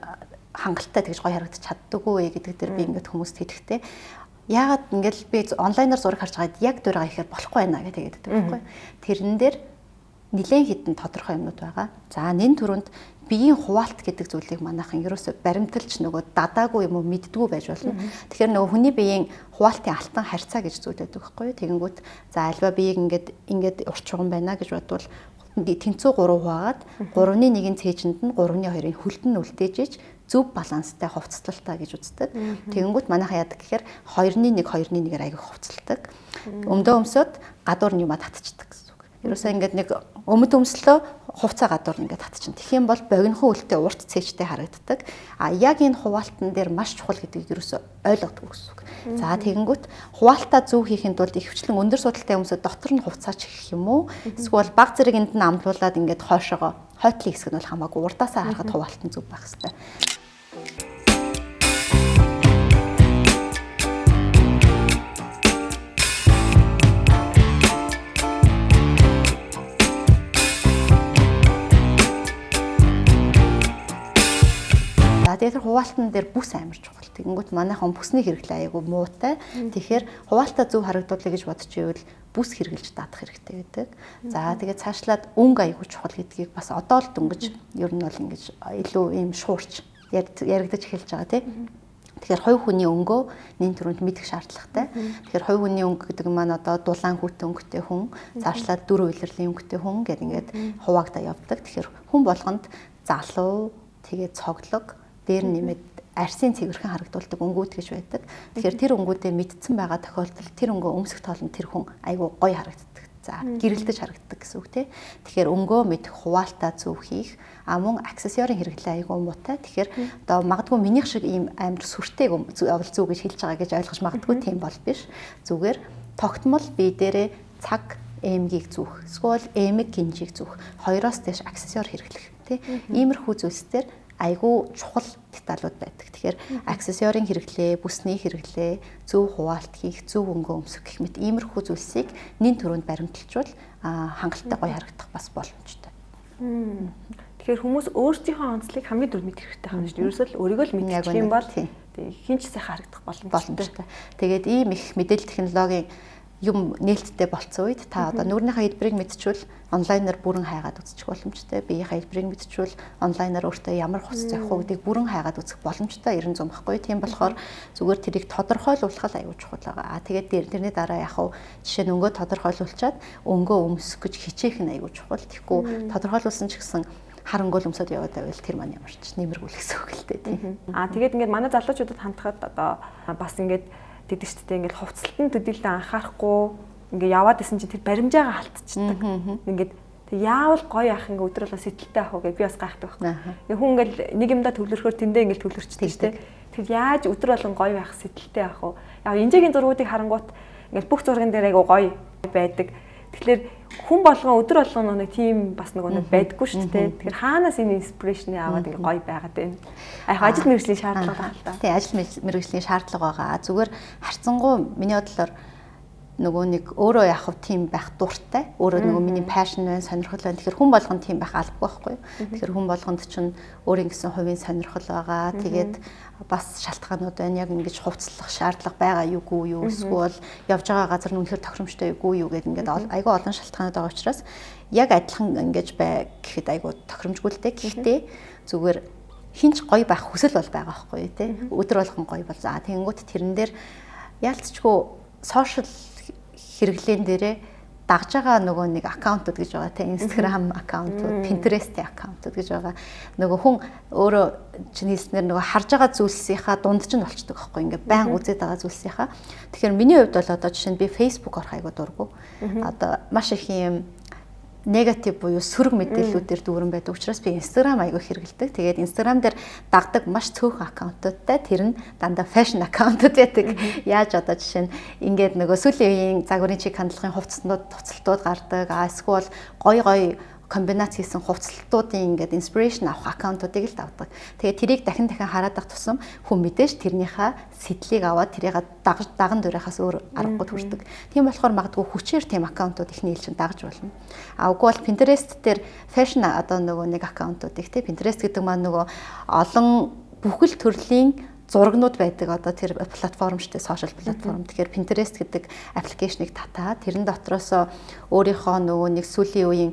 хангалттай тэгж гоё харагдаж чаддаггүй гэдэг дээр би ингэж хүмүүст хэлэхдээ яагаад ингээл би онлайнаар зураг харж байгаад яг дураа ихээр болохгүй байна гэдэг байхгүй. Тэрэн дээр нэлээд хідэн тодорхой юмнууд байгаа. За нэн төрөнд биеийн хуваалт гэдэг зүйлийг манайхан ерөөсөй баримталж нөгөө дадаагүй юм уу мэддгүү байж болно. Тэгэхээр нөгөө хүний биеийн хуваалтын алтан харьцаа гэж зүйл байдаг байхгүй юу? Тэгэнгүүт за альва биеийг ингээд урт чуган байна гэж бодвол тэнцүү 3 хуваагаад 3-ны 1-ийн цээжинд нь 3-ны 2-ын хөлд нь үлдээж зөв баланстай хувцалталтай гэж үздэг. Тэгэнгүүт манайхан яадаг гэхээр 2-ны 1 2-ны 1-ээр аягүй хувцалдаг. Өмдөө өмсөд гадуур нь юмаа татчихдаг гэсэн үг. Ерөөсөө ингээд нэг өмд өмслөө хувцаа гадуур ингээд татчихна. Тэгэх юм бол богинохон үлтэй урт цээжтэй харагддаг. Яг энэ хуваалтан дээр маш чухал гэдгийг ерөөсөө ойлгодог гэсэн үг. За тэгэнгүүт хуваалтаа зөв хийхэд бол ихэвчлэн өндөр судалтай хүмүүсд дотор нь хувцаач гэх юм уу? Эсвэл баг зэрэгэнд нь амлуулад ингээд хойшоогоо хойтлын хэсэг нь бол хамаагүй урдаасаа харахад хуваалт нь зөв байх хэрэгтэй. За тэгээд хуваалтан дээр бүс амар чухал. Тэгэнгүүт манайхан бүсний хэрэглээ айгу муутай. Тэгэхээр хуваалтаа зөв харагдуулъя гэж бодож ивэл бүс хэрглэж даадах хэрэгтэй гэдэг. За тэгээд цаашлаад өнгө айгу чухал гэдгийг бас одоо л дөнгөж ер нь бол ингэж илүү ийм шуурч яригдаж эхэлж байгаа тийм. Тэгэхээр хувь хүний өнгөө нийт төрөнд мэдэх шаардлагатай. Тэгэхээр хувь хүний өнгө гэдэг маань одоо дулаан хүүтэн өнгөтэй хүн, цаашлаад дүр үйлрлийн өнгөтэй хүн гэдэг ингээд хуваагдаа явдаг. Тэгэхээр хүн болгонд залуу, тэгээд цоглог, дээр нэмээд арсын цэгвэрхэн харагдуулдаг өнгүүд гэж байдаг. Тэгэхээр тэр өнгүүдээ мэдсэн байгаа тохиолдолд тэр өнгөө өмсөх тоолнд тэр хүн айгүй гоё харагддаг. За гэрэлдэж харагддаг гэсэн үг тийм. Тэгэхээр өнгөө мэдэх хуваалтаа зөв хийх мөн аксессуарын хэрэглээ айгүй муутай. Тэгэхээр одоо магадгүй минийх шиг ийм амар сүртэй явал зөв гэж хэлж байгаа гэж ойлгож магадгүй тийм бол биш. Зүгээр тогтмол бие дээрээ цаг эмгийг зүүх, эсвэл эмэг гинжийг зүүх, хоёроос дээш аксессуар хэрэглэх тийм. Иймэрхүү зүйлсээр айгүй чухал деталууд байдаг. Тэгэхээр аксессуарын хэрэглээ, бүсний хэрэглээ, зөв хуваалт хийх, зөв өнгө өмсөх гэх мэт иймэрхүү зүйлсийг нэн төрөнд баримталжвал хангалттай гоё харагдах бас боломжтой. Тэгэхээр хүмүүс өөрсдийнхөө онцлог хамгийн дөрөв мэдэх хэрэгтэй хань шүү дээ. Ерөөсөө л өөрийгөө л мэдчих юм бол хинч сайхан харагдах боломжтой. Тэгээд ийм их мэдээлэл технологийн юм нээлттэй болцсон үед та одоо нүүрнийхээ хэлбэрийг мэдчихвэл онлайнаар бүрэн хайгаад үзчих боломжтой. Биеийнхээ хэлбэрийг мэдчихвэл онлайнаар өөртөө ямар хувцас авах уу гэдгийг бүрэн хайгаад үзэх боломжтой 90 байхгүй. Тийм болохоор зүгээр тэрийг тодорхойлуулах л аюул чухал байгаа. Тэгээд тэрний дараа яг хав жишээ нь өнгөө тодорхойлуулчаад өнгөө өмсөх гэж хичээх нь аюул чухал. Тэгэхгүй тодорхойлуулсан ч гэсэн хар өнгөөл өмсөд яваад байвал тэр маань ямар ч нэмэргүүл гэсэн үг л дээ тийм. Тэгээд ингээд манай залуучуудад хандхад одоо бас ингээд тэгдэг шүү дээ. Ингээд хувцалтан төдийлдэ анхаарахгүй ингээд яваад исэн чинь тэр баримжаагаа халтчихдаг. Ингээд тэг яавал гоё ах ингээд өдөр болоо сэтэлтэй ах уу гэж би бас гайхдаг байхгүй. Хүн ингээд нэг юмдаа төвлөрөхөөр тэндээ ингээд төвлөрчтэй шүү дээ. Тэг яаж өдөр болон гоё байх сэтэлтэй ах уу. Яг инжээгийн зургуудыг харангуут ингээд бүх зурган дээр айгу гоё байдаг. Тэгэхээр хүн болгон өдөр болгон нэг тийм бас нэг байдаггүй шүү дээ. Тэгэхээр хаанаас энэ инспирэшн аваад ингэ гоё байгаад байна. Яг ажил мэргэжлийн шаардлага байна л да. Тий, ажил мэргэжлийн шаардлага байгаа. Зүгээр харцангуй миний бодлоор нөгөө нэг өөрөө яг хав тийм байх дуртай. Өөрөө нөгөө миний пашн байна, сонирхол байна. Тэгэхээр хүн болгонд тийм байх албагүй байхгүй юу? Тэгэхээр хүн болгонд чинь өөрийн гэсэн хувийн сонирхол байгаа. Тэгээд бас шалтгаанууд байна. Яг ингэж хувцлах шаардлага байгаа юугүй юу? Эсвэл явж байгаа газар нь үнэхээр тохиромжтой юугүй юу гэдэг ингээд айгүй олон шалтгаанууд байгаа учраас яг адилхан ингэж бай гэхэд айгүй тохиромжгүй л дээ. Гэхдээ зүгээр хинч гоё байх хүсэл бол байгаа байхгүй юу те? Өдөр болгон гоё бол за тэгэнгүүт тэрэн дээр яалтчгүй сошиал хэрэглэн дээрээ дагж байгаа нөгөө нэг аккаунтууд гэж байгаа те Instagram аккаунтууд, Pinterest аккаунтууд гэж байгаа. Нөгөө хүн өөрөө чинь хэлснээр нөгөө харж байгаа зүйлсийнхаа дунд ч нь болчдөг байхгүй ингээд байн үзээд байгаа зүйлсийнхаа. Тэгэхээр миний хувьд бол одоо жишээ нь би Facebook орох айгуу дурггүй. Одоо маш их юм негатив буюу сөрөг мэдээллүүдээр дүүрэн байдаг учраас би Instagram аягүй хэрэгэлдэг. Тэгээд Instagram дээр дагдаг маш цөөхөн аккаунтуудтай тэр нь дандаа фэшн аккаунтууд байдаг. Яаж одоо жишээ нь ингээд нөгөө сүүлийн үеийн загварын чиг хандлагын хувцснууд туцалтууд гардаг. Эсвэл гой комбинац хийсэн хувцлалтуудын ингээд инспирэшн авах аккаунтуудыг л давдаг. Тэгээд тэрийг дахин хараад ах тусам хүн мэдээж тэрнийхээ сэтлийг аваад тэрийг даган дөрөхөөс өөр аргагүй хүрдэг. Тийм болохоор магадгүй хүчээр тийм аккаунтууд ихний ээлжинд дагж болно. Үгүй бол Pinterest дээр фэшн одоо нөгөө нэг аккаунтуудыг тийм Pinterest гэдэг маань нөгөө олон бүхэл төрлийн зурагнууд байдаг одоо тэр платформ шүү дээ, сошиал платформ. Тэгэхээр Pinterest гэдэг аппликейшнийг татаад тэрэн дотроос өөрийнхөө нөгөө нэг сүүлийн үеийн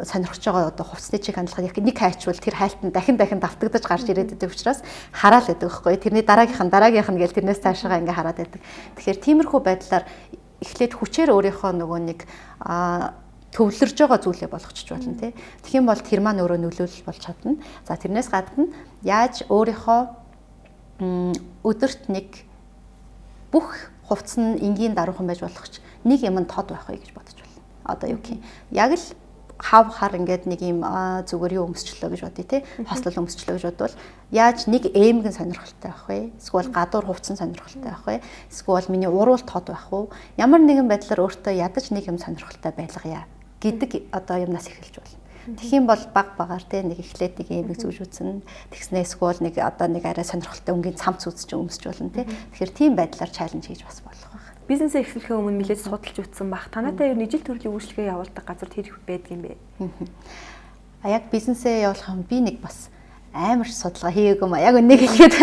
сонирхож байгаа одоо хувцсны чиг хандлагыг нэг хайчвал тэр хайлт нь дахин давтагдаж гарч ирээд байдаг учраас хараал гэдэг байхгүй. Тэрний дараагийнх нь гэж тэрнээс цаашаа ингээ хараад байдаг. Тэгэхээр тиймэрхүү байдлаар эхлээд хүчээр өөрийнхөө нөгөө нэг төвлөрж байгаа зүйлээ болгочих болно тий. Тэгэх юм бол тэр маань өөрөө нөлөөлөл болж чадна. За тэрнээс гадна яаж өөрийнхөө өдөрт нэг бүх хувцас нь энгийн даруухан байж болох ч нэг юм тод байх вэ гэж бодож байна. Одоо юу гэх юм. Яг л хав хар ингээд нэг юм зүгээр юу өмсчлөө гэж бодъё те. Хослол өмсчлөө гэж бодвол яаж нэг эмгэн сонирхолтой байх вэ? Эсвэл гадуур хувцсан сонирхолтой байх вэ? Эсвэл миний уруул тод байх уу? Ямар нэгэн байдлаар өөртөө ядаж нэг юм сонирхолтой байлгая гэдэг одоо юмнаас эхэлж байна. Тэгэх юм бол багаар те нэг эхлээд нэг юм зүүж үзэн тэгснээ эсвэл нэг одоо нэг арай сонирхолтой өнгийн цамц үзэж өмсөж болно те. Тэгэхээр тийм байдлаар чаленж хийж бас болох байна. Бизнесээ эхлэхээ өмнө нэлээд судалж үзсэн баг. Танайтай ер нь ижил төрлийн үйлчлэгээ явуулдаг газар тэр их байдаг юм бэ? Яг бизнесээ явуулах юм би нэг бас амар судалгаа хийгээгүй маа. Яг үннийг хэлгээд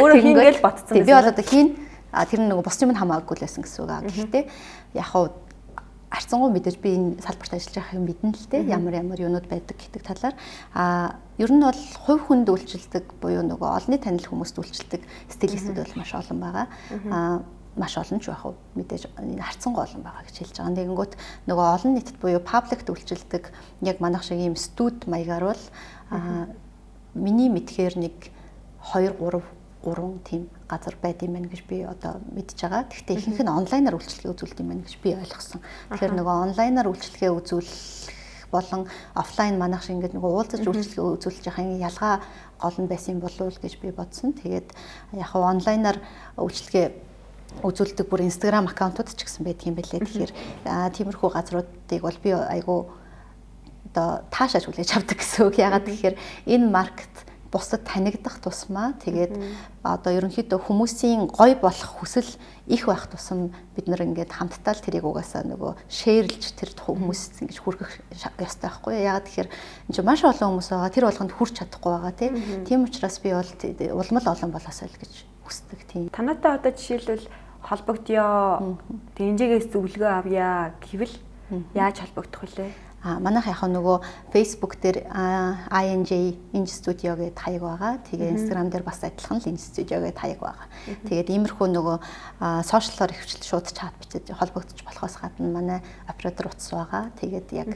өөрөө хийнгээл ботцсон байсан. Би бол одоо хийн тэр нэг бус юм хамаагүй л байсан гэсэн үг аа. Гэхдээ яг хуу харцангуй мэдээж би энэ салбарт ажиллаж байгаа юм мэднэ л дээ. Ямар юунууд байдаг гэдэг талаар ер нь бол хувь хүнд үйлчилдэг буюу нөгөө олонний танил хүмүүст үйлчилдэг стилистүүд бол маш олон байгаа. Маш олон ч байх уу мэдээж харцангуй олон байгаа гэж хэлж байгаа. Тэгэнгүүт нөгөө олон нийтэд буюу пабликт үйлчилдэг яг манайх шиг ийм студ маягаар бол миний мэдхээр нэг 2 3 тийм газар байд юм байна гэж би одоо мэдж байгаа. Гэхдээ ихэнх нь онлайнаар үйлчилгээ үзүүлдэг юм байна гэж би ойлгосон. Тэгэхээр нөгөө онлайнаар үйлчилгээ үзүүлэх болон офлайн манайх шиг ингээд нөгөө уулзаж үйлчилгээ үзүүлж яхахын ялгаа гол нь байсан болов уу гэж би бодсон. Тэгээд яг хаа онлайнаар үйлчилгээ үзүүлдэг бүр Instagram аккаунтууд ч гэсэн байдаг юм байлээ. Тэгэхээр тиймэрхүү газруудыг бол би айгу одоо таашааж хүлээж авдаг гэсэн үг. Ягаад гэхээр энэ маркет бусдад танигдах тусмаа тэгээд одоо ерөнхийдөө хүмүүсийн гой болох хүсэл их байх тусам бид нэр ингээд хамтдаа л тэрийг угаасаа нөгөө шеэрлж тэр хүмүүст ингэж хүргэх ёстой байхгүй юу. Ягаад тэгэхээр энэ чинь маш олон хүмүүс байгаа. Тэр болгонд хүрч чадахгүй байгаа тийм учраас би бол улмал олон болоосай л гэж хүсдэг тийм. Танаатай одоо жишээлбэл холбогдё. Тэнжигээс зөвлөгөө авъя гэвэл яаж холбогдох вүлээ? Манайх яг нөгөө Facebook дээр INJ Inj Studio гэдэг хаяг байгаа. Тэгээ Instagram дээр бас адилхан л Inj Studio гэдэг хаяг байгаа. Тэгээд иймэрхүү нөгөө сошиаллоор ихвчлэн шууд чат бичиж холбогдож болохоос гадна манай оператор утас байгаа. Тэгээд яг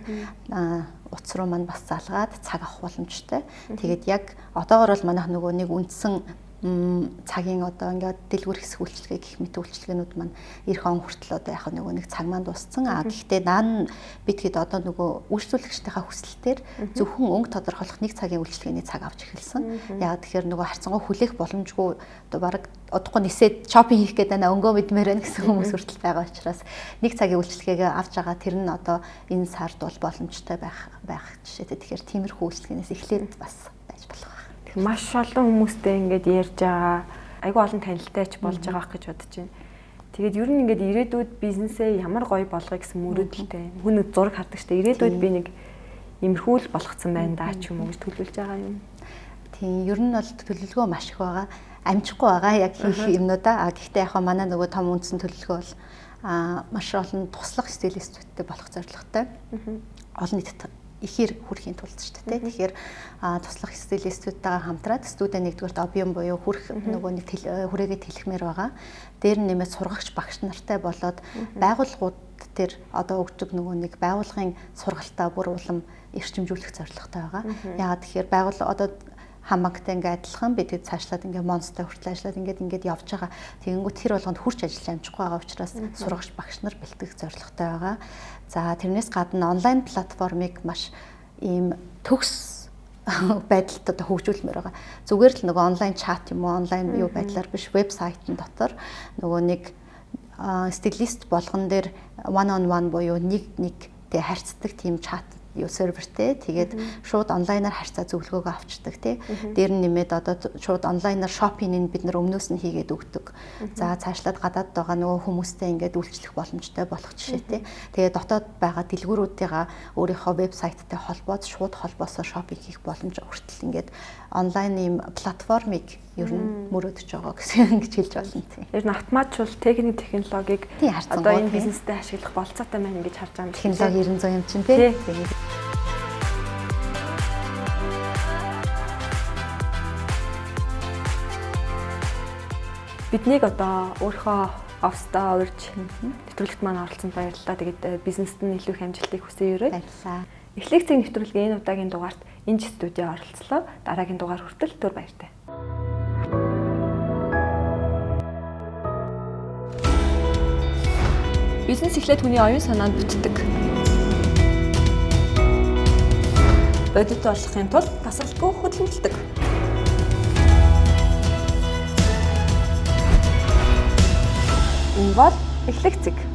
утас руу маань бас залгаад цаг авах боломжтой. Тэгээд яг одоогор бол манайх нөгөө нэг үндсэн цагийн одоо ингээд дэлгүүр хэсэг үйлчилгээ гэх мэт үйлчилгээнүүд маань 90 он хүртэл одоо яг нэг цаг маань дууссан. Гэхдээ наан бидгээд одоо нөгөө үйлчлүүлэгчдийнхаа хүсэлтээр зөвхөн өнгө тодорхойлох нэг цагийн үйлчилгээний цаг авч эхэлсэн. Яагаад тэгэхээр нөгөө харцангуй хүлээх боломжгүй одоо баг удахгүй нисээд шопинг хийх гэдэг нэ өнгөө мэдмээр байна гэсэн хүмүүс хүртэл байгаа учраас нэг цагийн үйлчилгээгээ авч байгаа тэр нь одоо энэ сард бол боломжтой байх жишээтэй. Тэгэхээр тиймэрхүү үйлчилгээнээс эхлээд бас байж болох. Маш олон хүмүүстэй ингээд ярьж байгаа. Айгүй олон танилтай ч болж байгаа гэж бодож байна. Тэгээд ер нь ингээд ирээдүйд бизнесээ ямар гоё болгоё гэсэн мөрөөдөлтэй. Хүн нэг зураг хардаг штэ. Ирээдүйд би нэг имерхүүл болгоцсон байна даа ч юм уу гэж төлөвлөж байгаа юм. Тийм, ер нь бол төлөвлөгөө маш их байгаа. Амжихгүй байгаа яг хийх юмнуудаа. Гэхдээ яг манай нөгөө том үндсэн төлөвлөгөө бол маш олон туслах стилистүүдтэй болох зорилготой. Олон нийтэд ихээр хүрхийн тулд шүү дээ. Тэгэхээр туслах стилистүүдтэйгээ хамтраад студент нэгдүгээрт объем буюу хүрх нөгөө нэг хүрээгээ тэлхмээр байгаа. Дээр нь нэмээд сургагч багш нартай болоод байгууллагууд тэр одоо өгдөг нөгөө нэг байгууллагын сургалтаа бүр улам эрчимжүүлэх зорилготой байгаа. Яагаад тэгэхээр байгууллага одоо хамаагтай ингээд адилхан бид цаашлаад ингээд монстой хүртэл ажиллаад ингээд явж байгаа. Тэгэнгүүт тэр болгонд хүрч ажиллаж амжихгүй байгаа учраас сургагч багш нар бэлтгэх зорилготой байгаа. За тэрнээс гадна онлайн платформыг маш ийм төгс байдалд одоо хөгжүүлмээр байгаа. Зүгээр л нөгөө онлайн чат юм уу, онлайн юу байдлаар биш вебсайтн дотор нөгөө нэг стилист болгон дээр one on one буюу нэгтэй харьцдаг тийм чат юу сервертэй тэгээд шууд онлайнаар харьцаа зөвлөгөөгөө авчдаг тий. Дээр нь нэмээд одоо шууд онлайнаар шопинг бид нар өмнөөс нь хийгээд өгдөг. За цаашлаад гадаад байгаа нөгөө хүмүүстэй ингээд үйлчлэх боломжтой болох жишээтэй. Тэгээд дотоод байгаа дэлгүүрүүдийнхаа өөрийнхөө вебсайттай холбоод шууд холбоосоор шопинг хийх боломж хүртэл ингээд онлайн ийм платформыг ер нь мөрөөдөж байгаа гэсэн гэж хэлж байна тий. Ер нь автоматжуул техник технологиг одоо энэ бизнестэй ашиглах болцоотой байна гэж харж байгаа. Технологи 900 юм чинь тий. Биднийг одоо өөрийнхөө офстаа урьж нэвтрүүлэгт маань оролцсонд баярлалаа. Тэгээд бизнест нь илүү их амжилтыг хүсье өрөө. Баярлалаа. Эхлэх цэг нэвтрүүлгийн энэ удаагийн дугаарт Inj Studio оролцлоо. Дараагийн дугаар хүртэл түр баяртай. Бизнес эхлээд хүний оюун санаанд бүтдэг. Бодит болохын тулд тасралтгүй хөдөлмөрлөдөг. Энэ бол эхлэх цэг.